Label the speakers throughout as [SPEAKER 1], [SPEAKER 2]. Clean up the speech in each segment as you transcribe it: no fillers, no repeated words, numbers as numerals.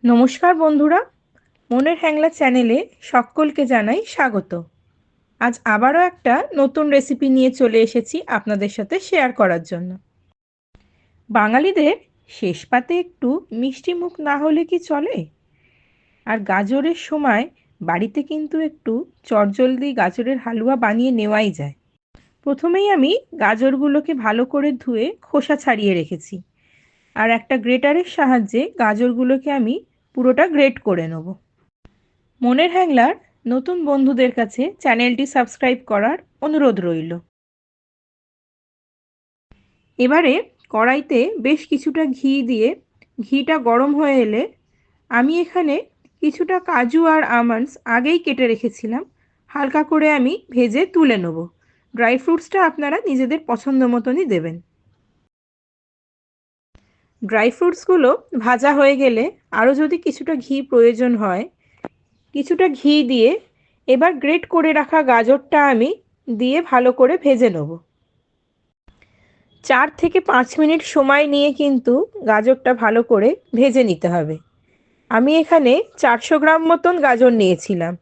[SPEAKER 1] নমস্কার বন্ধুরা, মনের হ্যাংলা চ্যানেলে সকলকে জানাই স্বাগত। আজ আবারও একটা নতুন রেসিপি নিয়ে চলে এসেছি আপনাদের সাথে শেয়ার করার জন্য। বাঙালিদের শেষ পাতে একটু মিষ্টি মুখ না হলে কি চলে? আর গাজরের সময় বাড়িতে কিন্তু একটু চটজলদি গাজরের হালুয়া বানিয়ে নেওয়াই যায়। প্রথমেই আমি গাজরগুলোকে ভালো করে ধুয়ে খোসা ছাড়িয়ে রেখেছি, আর একটা গ্রেটারের সাহায্যে গাজরগুলোকে আমি পুরোটা গ্রেট করে নেব। মনের হ্যাংলার নতুন বন্ধুদের কাছে চ্যানেলটি সাবস্ক্রাইব করার অনুরোধ রইল। এবারে কড়াইতে বেশ কিছুটা ঘি দিয়ে ঘিটা গরম হয়ে এলে আমি এখানে কিছুটা কাজু আর আমন্ডস আগেই কেটে রেখেছিলাম, হালকা করে আমি ভেজে তুলে নেব। ড্রাই ফ্রুটসটা আপনারা নিজেদের পছন্দ মতনই দেবেন। ড্রাই ফ্রুটসগুলো ভাজা হয়ে গেলে আরও যদি কিছুটা ঘি প্রয়োজন হয়, কিছুটা ঘি দিয়ে এবার গ্রেট করে রাখা গাজরটা আমি দিয়ে ভালো করে ভেজে নেব। 4 থেকে 5 মিনিট সময় নিয়ে কিন্তু গাজরটা ভালো করে ভেজে নিতে হবে। আমি এখানে 400 গ্রাম মতন গাজর নিয়েছিলাম,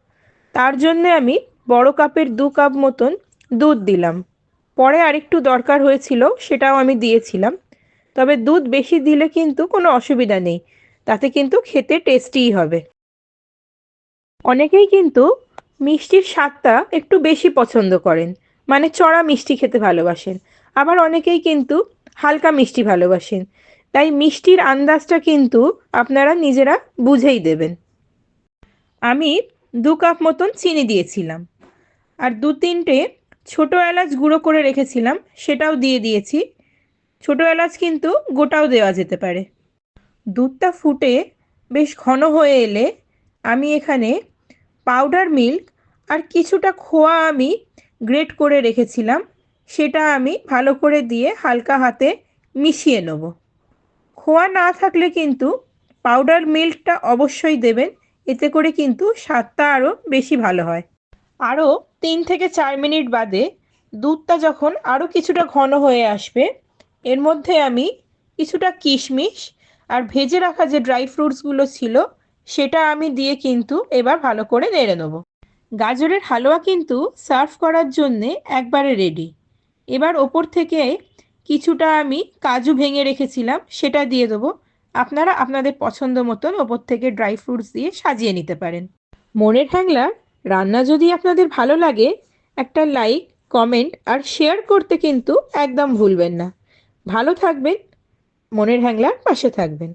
[SPEAKER 1] তার জন্য আমি বড় কাপের 2 কাপ মতন দুধ দিলাম। পরে আরেকটু দরকার হয়েছিল, সেটাও আমি দিয়েছিলাম। তবে দুধ বেশি দিলে কিন্তু কোনো অসুবিধা নেই, তাতে কিন্তু খেতে টেস্টিই হবে। অনেকেই কিন্তু মিষ্টির স্বাদটা একটু বেশি পছন্দ করেন, মানে চড়া মিষ্টি খেতে ভালোবাসেন। আবার অনেকেই কিন্তু হালকা মিষ্টি ভালোবাসেন। তাই মিষ্টির আন্দাজটা কিন্তু আপনারা নিজেরা বুঝেই দেবেন। আমি 2 কাপ মতন চিনি দিয়েছিলাম, আর 2-3টে ছোটো এলাচ গুঁড়ো করে রেখেছিলাম, সেটাও দিয়ে দিয়েছি। ছোটো এলাচ কিন্তু গোটাও দেওয়া যেতে পারে। দুধটা ফুটে বেশ ঘন হয়ে এলে আমি এখানে পাউডার মিল্ক আর কিছুটা খোয়া আমি গ্রেট করে রেখেছিলাম, সেটা আমি ভালো করে দিয়ে হালকা হাতে মিশিয়ে নেব। খোয়া না থাকলে কিন্তু পাউডার মিল্কটা অবশ্যই দেবেন, এতে করে কিন্তু স্বাদটা আরও বেশি ভালো হয়। আরও 3 থেকে 4 মিনিট বাদে দুধটা যখন আরও কিছুটা ঘন হয়ে আসবে, এর মধ্যে আমি কিছুটা কিশমিশ আর ভেজে রাখা যে ড্রাই ফ্রুটসগুলো ছিল সেটা আমি দিয়ে কিন্তু এবার ভালো করে নেড়ে নেব। গাজরের হালুয়া কিন্তু সার্ভ করার জন্যে একবারে রেডি। এবার ওপর থেকে কিছুটা আমি কাজু ভেঙে রেখেছিলাম, সেটা দিয়ে দেবো। আপনারা আপনাদের পছন্দ মতন ওপর থেকে ড্রাই ফ্রুটস দিয়ে সাজিয়ে নিতে পারেন। মনের হ্যাংলার রান্না যদি আপনাদের ভালো লাগে, একটা লাইক, কমেন্ট আর শেয়ার করতে কিন্তু একদম ভুলবেন না। ভালো থাকবেন, মনের হ্যাংলার পাশে থাকবেন।